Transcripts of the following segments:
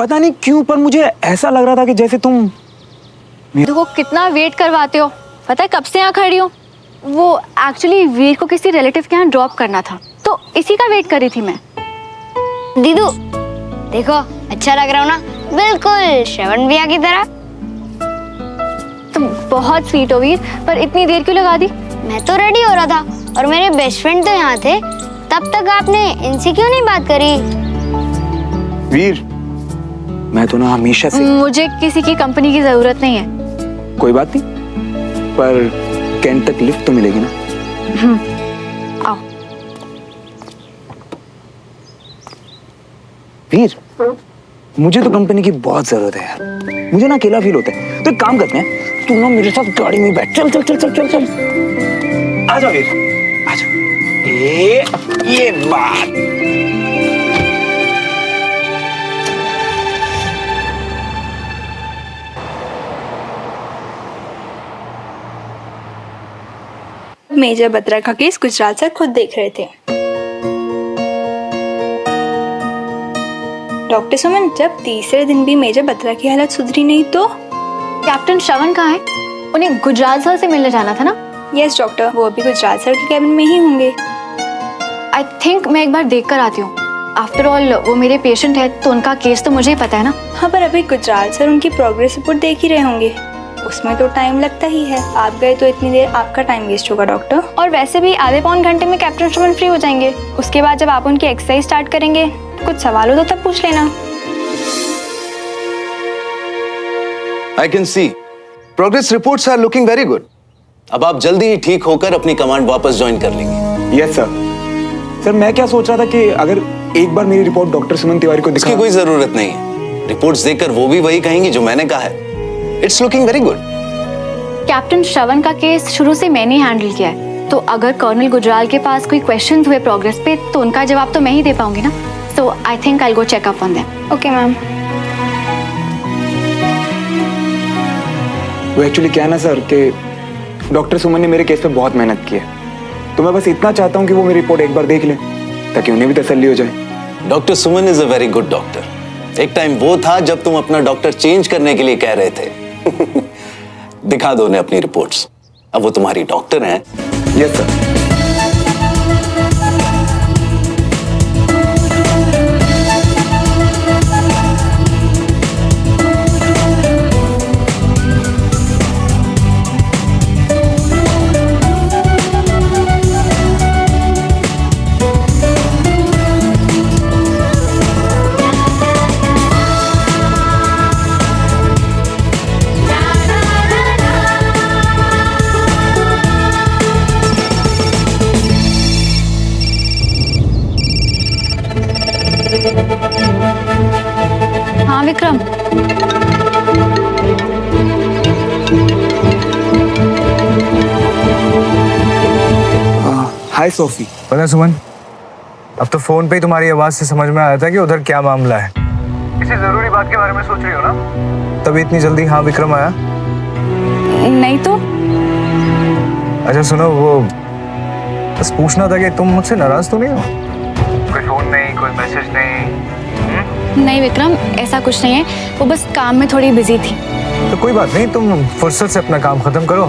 पता नहीं क्यों पर मुझे ऐसा लग रहा था कि जैसे तुम देखो कितना वेट करवाते हो, पता है कब से यहाँ खड़ी हूँ। वो एक्चुअली वीर को किसी रिलेटिव के यहाँ ड्रॉप करना था, तो इसी का वेट कर रही थी मैं। दीदू देखो अच्छा लग रहा हूँ ना, बिल्कुल श्रवण भैया की तरह। तुम बहुत स्वीट हो वीर, पर इतनी देर क्यों लगा दी? मैं तो रेडी हो रहा था और मेरे बेस्ट फ्रेंड तो यहाँ थे, तब तक आपने इनसे क्यों नहीं बात करी? वीर, मैं तो ना हमेशा से मुझे किसी की कंपनी की जरूरत नहीं है। कोई बात नहीं, पर कैंट तक लिफ्ट तो मिलेगी ना? आओ। वीर, मुझे तो कंपनी की बहुत जरूरत है यार। मुझे ना अकेला फील होता है, तो एक काम करते हैं, तू ना मेरे साथ गाड़ी में बैठ। चल चल चल चल चल चल। आजा वीर, आजा। ये बात। मेजर बत्रा का केस गुजराल सर खुद देख रहे थे। डॉक्टर सुमन, जब तीसरे दिन भी मेजर बत्रा की हालत सुधरी नहीं तो? कैप्टन श्रवण कहाँ है? उन्हें गुजराल सर से मिलने जाना था ना? यस डॉक्टर, वो अभी गुजराल सर के कैबिन में ही होंगे। आई थिंक मैं एक बार देख कर आती हूँ। आफ्टर ऑल वो मेरे पेशेंट है, तो उनका केस तो मुझे ही पता है ना। हाँ, पर अभी गुजराल सर उनकी प्रोग्रेस रिपोर्ट देख ही रहे होंगे, उसमें तो टाइम लगता ही है। आप गए तो इतनी देर आपका टाइम वेस्ट होगा डॉक्टर। और वैसे भी आधे पौन घंटे में कैप्टन श्रवण फ्री हो जाएंगे। उसके बाद जब आप उनकी एक्सरसाइज स्टार्ट करेंगे, कुछ सवाल हो तो तब पूछ लेना। I can see. Progress reports are looking very good. अब आप जल्दी ही ठीक होकर अपनी कमांड वापस ज्वाइन कर लेंगे। Yes sir. सर मैं क्या सोच रहा था कि अगर एक बार मेरी रिपोर्ट डॉक्टर सुमन तिवारी को इसकी कोई जरूरत नहीं है। रिपोर्ट्स देखकर वो भी वही कहेंगी जो मैंने कहा है। It's looking very good. Captain Shravan का केस शुरू से मैंने हैंडल किया है, तो अगर कर्नल गुजराल के पास कोई क्वेश्चंस हुए प्रोग्रेस पे, तो उनका जवाब तो मैं ही दे पाऊंगी ना। So I think I go check up on them. Okay ma'am. वो एक्चुअली क्या है ना सर कि डॉक्टर सुमन ने मेरे केस पे बहुत मेहनत की है, तो मैं बस इतना चाहता हूँ कि वो मेरी रिपोर्ट एक बार देख ले, ताकि उन्हें भी तसल्ली हो जाए। Doctor Suman is a very good doctor. एक टाइम वो था जब तुम अपना डॉक्टर चेंज करने के लिए कह रहे थे। दिखा दो उन्हें अपनी रिपोर्ट्स, अब वो तुम्हारी डॉक्टर हैं। Yes sir. हाँ विक्रम। हाय सोफी। पता सुमन, अब तो फोन पे ही तुम्हारी आवाज से समझ में आया था कि उधर क्या मामला है। किसी जरूरी बात के बारे में सोच रही हो ना, तभी इतनी जल्दी हाँ विक्रम आया। नहीं तो अच्छा सुनो, वो बस पूछना था कि तुम मुझसे नाराज तो नहीं हो? कोई फोन नहीं, कोई मैसेज नहीं? नहीं विक्रम, ऐसा कुछ नहीं है, वो बस काम में थोड़ी बिजी थी। तो कोई बात नहीं, तुम फुर्सत से अपना काम खत्म करो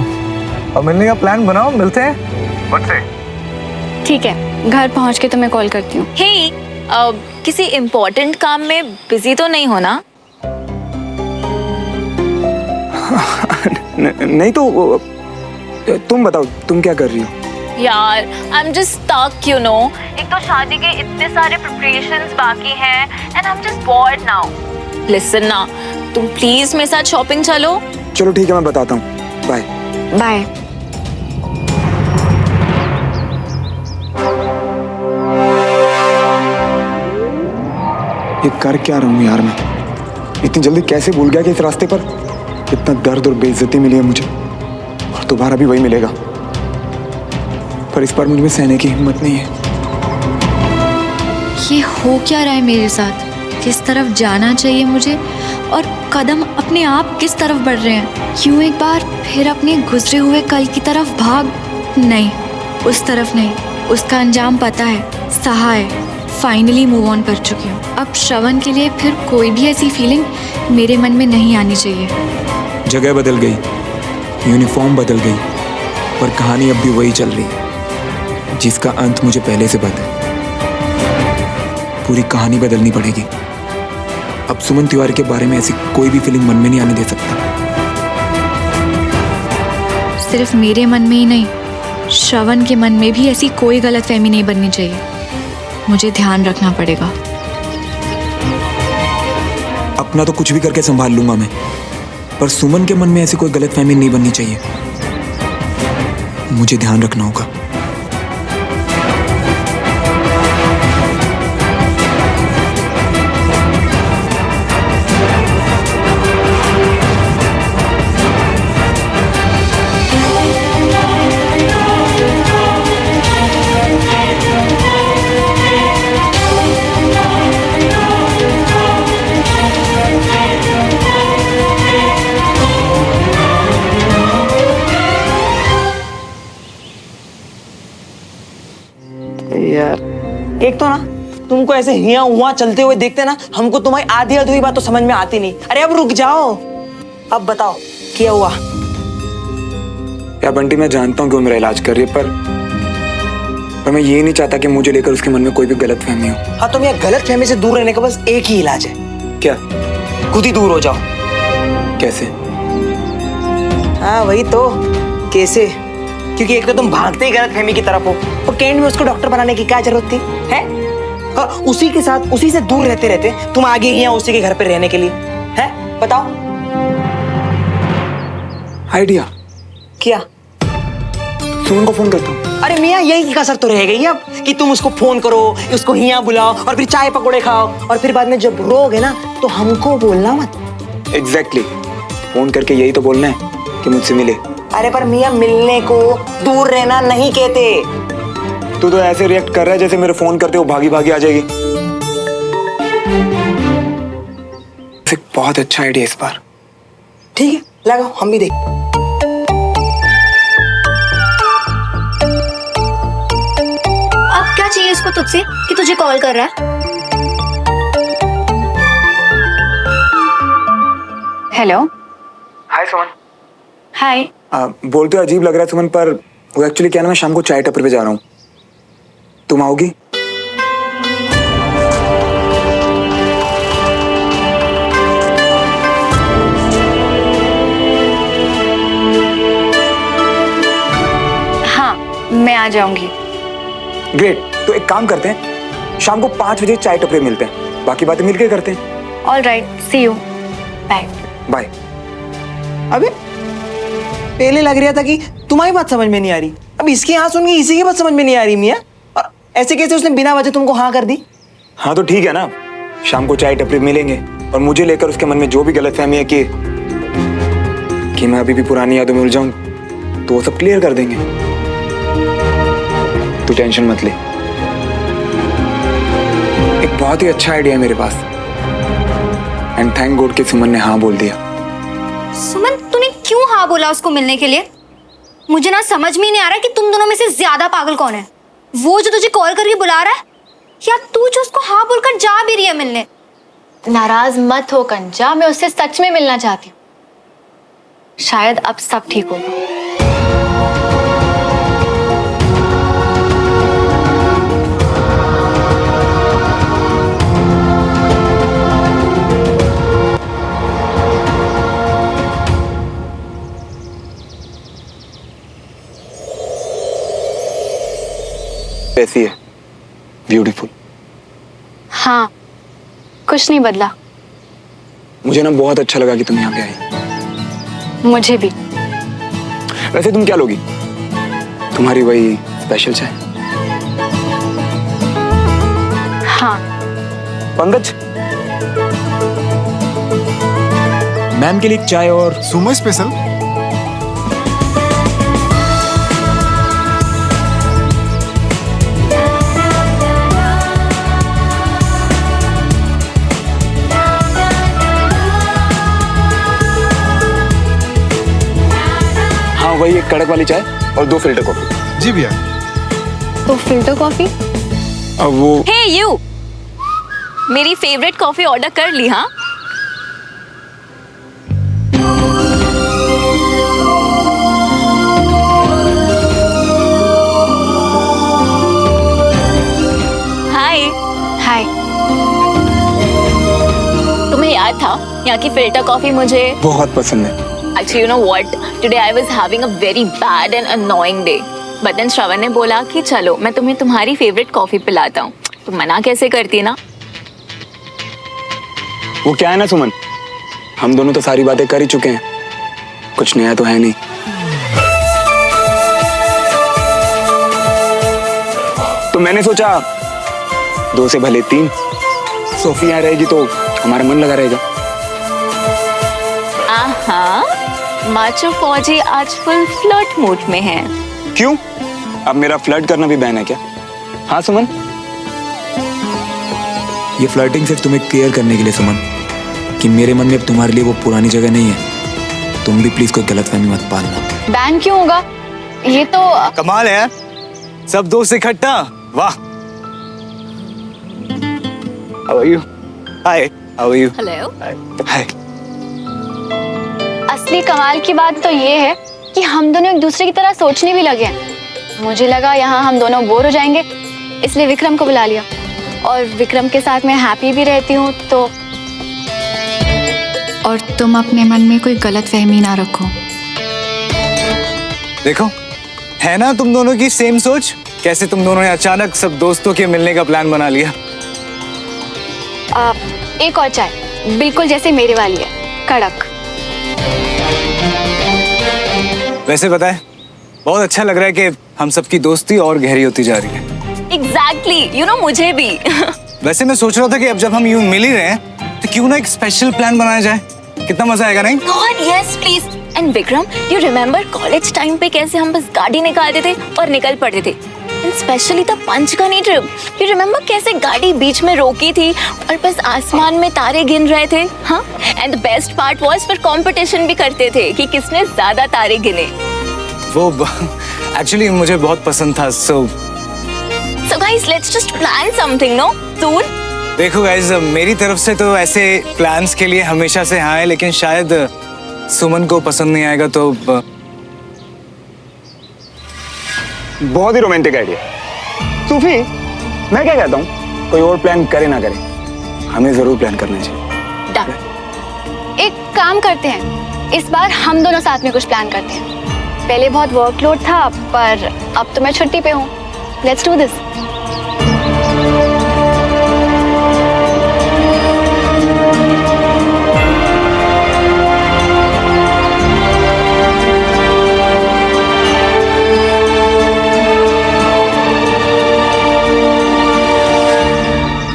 और मिलने का प्लान बनाओ, मिलते हैं। बच्चे ठीक है, घर पहुंच के तुम्हें कॉल करती हूँ। हे, किसी इम्पोर्टेंट काम में बिजी तो नहीं हो ना? नहीं तो तुम बताओ, तुम क्या कर रही हो? यार, I am just stuck, you know. एक तो शादी के इतने सारे प्रिपरेशंस बाकी हैं and I am just bored now. Listen ना, तुम प्लीज मेरे साथ शॉपिंग चलो। चलो ठीक है, मैं बताता हूँ। Bye bye. ये कर क्या रहा हूँ यार मैं? इतनी जल्दी कैसे भूल गया कि इस रास्ते पर इतना दर्द और बेइज्जती मिली है मुझे, और दोबारा भी वही मिलेगा। पर इस बार मुझ में सहने की हिम्मत नहीं है। ये हो क्या रहा है मेरे साथ? किस तरफ जाना चाहिए मुझे, और कदम अपने आप किस तरफ बढ़ रहे हैं? क्यों एक बार फिर अपने गुजरे हुए कल की तरफ भाग? नहीं, उस तरफ नहीं, उसका अंजाम पता है, सहा है। फाइनली मूव ऑन कर चुकी हूँ। अब श्रवण के लिए फिर कोई भी ऐसी फीलिंग मेरे मन में नहीं आनी चाहिए। जगह बदल गई, यूनिफॉर्म बदल गई, पर कहानी अब भी वही चल रही है जिसका अंत मुझे पहले से पता है। पूरी कहानी बदलनी पड़ेगी। अब सुमन तिवारी के बारे में ऐसी कोई भी फीलिंग मन में नहीं आने दे सकता। सिर्फ मेरे मन में ही नहीं, श्रवण के मन में भी ऐसी कोई गलतफहमी नहीं बननी चाहिए। मुझे ध्यान रखना पड़ेगा। अपना तो कुछ भी करके संभाल लूंगा मैं, पर सुमन के मन में ऐसी कोई गलतफहमी नहीं बननी चाहिए। मुझे ध्यान रखना होगा। यार एक तो ना तुमको ऐसे हिया हुआ चलते हुए देखते ना, हमको तुम्हारी आधी अधूरी बात तो समझ में आती नहीं। अरे अब रुक जाओ, अब बताओ क्या हुआ। यार बंटी, मैं जानता हूँ कि वो मेरा इलाज कर रही है, पर मैं ये नहीं चाहता कि मुझे लेकर उसके मन में कोई भी गलतफहमी हो। हाँ, तुम ये गलतफहमी से दूर रहने का बस एक ही इलाज है। क्या? खुद ही दूर हो जाओ। कैसे? हाँ वही तो, कैसे? क्योंकि एक तो तुम भागते ही गलतफहमी की तरफ हो, और कैंट में उसको डॉक्टर बनाने की क्या जरूरत थी है? और उसी के साथ उसी से दूर रहते रहते तुम आगे ही यहाँ उसी के घर पे रहने के लिए है? बताओ। आइडिया क्या? सुमन को फोन करता हूँ। अरे मियाँ, यही कसर तो रह गई अब कि तुम उसको फोन करो, उसको यहाँ बुलाओ और फिर चाय पकौड़े खाओ, और फिर बाद में जब रोगे ना तो हमको बोलना मत। एग्जैक्टली, फोन करके यही तो बोलना है कि मुझसे मिले। अरे पर मियाँ, मिलने को दूर रहना नहीं कहते। तू तो ऐसे रिएक्ट कर रहा है जैसे मेरे फोन करते वो भागी भागी आ जाएगी। बहुत अच्छा आइडिया इस बार। ठीक है, लगाओ, हम भी देख। अब क्या चाहिए इसको तुझसे कि तुझे कॉल कर रहा है? हेलो। हाय सुमन। हाय। बोलते अजीब लग रहा है सुमन, पर वो एक्चुअली क्या ना, मैं शाम को चाय टपरी पे जा रहा हूँ। तुम आओगी? हाँ, मैं आ जाऊंगी। ग्रेट, तो एक काम करते हैं, शाम को 5 बजे चाय टपरी मिलते हैं, बाकी बातें मिलकर करते हैं। All right, see you. Bye. Bye. अबे पहले लग रहा था कि तुम्हारी बात समझ में नहीं आ रही, अब इसकी हाँ सुन के इसी की बात समझ में नहीं आ रही मियाँ। और ऐसे कैसे उसने बिना वजह तुमको हाँ कर दी? हाँ तो ठीक है ना, शाम को चाय टपरी मिलेंगे और मुझे लेकर उसके मन में जो भी गलतफहमी है कि मैं अभी भी पुरानी यादों में उलझा हूं, तो वो सब क्लियर कर देंगे। तू टेंशन मत ले। एक बहुत ही अच्छा आइडिया है मेरे पास, एंड थैंक गॉड कि सुमन ने हाँ बोल दिया। सुमन, तूने क्यों हाँ बोला उसको मिलने के लिए? मुझे ना समझ में नहीं आ रहा कि तुम दोनों में से ज्यादा पागल कौन है, वो जो तुझे कॉल करके बुला रहा है या तू जो उसको हाँ बोलकर जा भी रही है मिलने? नाराज मत हो कंचा, मैं उससे सच में मिलना चाहती हूँ। शायद अब सब ठीक होगा। कैसी है? ब्यूटीफुल। हाँ, कुछ नहीं बदला। मुझे ना बहुत अच्छा लगा कि तुम यहाँ पे आई। मुझे भी। वैसे तुम क्या लोगी? तुम्हारी वही स्पेशल चाय? हाँ। पंकज, मैम के लिए एक चाय और सुमो स्पेशल। हाँ वही एक कड़क वाली चाय और 2 फिल्टर कॉफी। जी भैया। तो फिल्टर कॉफी अब वो हे यू, मेरी फेवरेट कॉफी ऑर्डर कर ली? हाँ, हाय। हाय। तुम्हें याद था यहाँ की फिल्टर कॉफी मुझे बहुत पसंद है। Actually, you know what? Today I was having a very bad and annoying day. But then श्रवण ने बोला कि चलो मैं तुम्हें तुम्हारी फेवरेट कॉफी पिलाता हूँ। तुम मना कैसे करती ना? वो क्या है ना सुमन, हम दोनों तो सारी बातें कर ही चुके हैं, कुछ नया तो है नहीं। तो मैंने सोचा 2 से भले 3, सोफी यहाँ रहेगी तो हमारा मन लगा रहेगा। आहा, माचो फौजी आज फुल फ्लर्ट मूड में है। क्यों? अब मेरा फ्लर्ट करना भी बैन है क्या? हाँ सुमन, ये फ्लर्टिंग सिर्फ तुम्हें क्लियर करने के लिए सुमन, कि मेरे मन में अब तुम्हारे लिए वो पुरानी जगह नहीं है। तुम भी प्लीज कोई गलतफहमी मत पालना। बैन क्यों होगा? ये तो कमाल है यार, सब दोस्त इकट्ठा, वाह। How are you? Hi, how are you? Hello. Hi. असली कमाल की बात तो ये है कि हम दोनों एक दूसरे की तरह सोचने भी लगे हैं। मुझे लगा यहाँ हम दोनों बोर हो जाएंगे, इसलिए विक्रम को बुला लिया। और विक्रम के साथ मैं हैप्पी भी रहती हूँ तो। और तुम अपने मन में कोई गलतफहमी ना रखो। देखो, है ना तुम दोनों की सेम सोच? कैसे तुम दोनों ने अचानक सब दोस्तों के मिलने का प्लान बना लिया। एक और चाय, बिल्कुल जैसे मेरे वाली है, कड़क। वैसे बताए, बहुत अच्छा लग रहा है कि हम सबकी दोस्ती और गहरी होती जा रही है। Exactly, you know मुझे भी। वैसे मैं सोच रहा था कि अब जब हम यूं मिल ही रहे हैं तो क्यों ना एक स्पेशल प्लान बनाया जाए, कितना मजा आएगा नहीं? God, yes, please. And Vikram, you remember college time पे कैसे हम बस गाड़ी निकालते थे और निकल पड़ते थे? And especially the Panchgani trip. You remember कैसे गाड़ी बीच में रोकी थी और बस आसमान में तारे गिन रहे थे? हाँ? And the best part was फिर कंपटीशन भी करते थे कि किसने ज्यादा तारे गिने। वो एक्चुअली मुझे बहुत पसंद था। So guys, let's just plan something, no? Soon? देखो गाइस, मेरी तरफ से तो ऐसे प्लान्स के लिए हमेशा से हाँ है, लेकिन शायद सुमन को पसंद नहीं आएगा तो बहुत ही रोमांटिक आइडिया। सूफी, मैं क्या कहता हूँ, कोई और प्लान करे ना करे, हमें जरूर प्लान करना चाहिए। डन। एक काम करते हैं, इस बार हम दोनों साथ में कुछ प्लान करते हैं। पहले बहुत वर्कलोड था, पर अब तो मैं छुट्टी पे हूँ। Let's do this.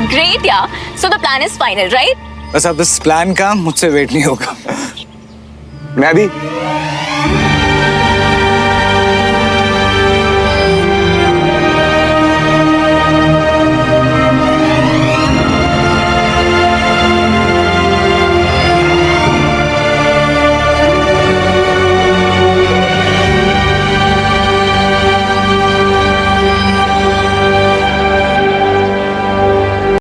Great, yeah. So the plan is final, right? बस अब इस प्लान का मुझसे वेट नहीं होगा। मैं भी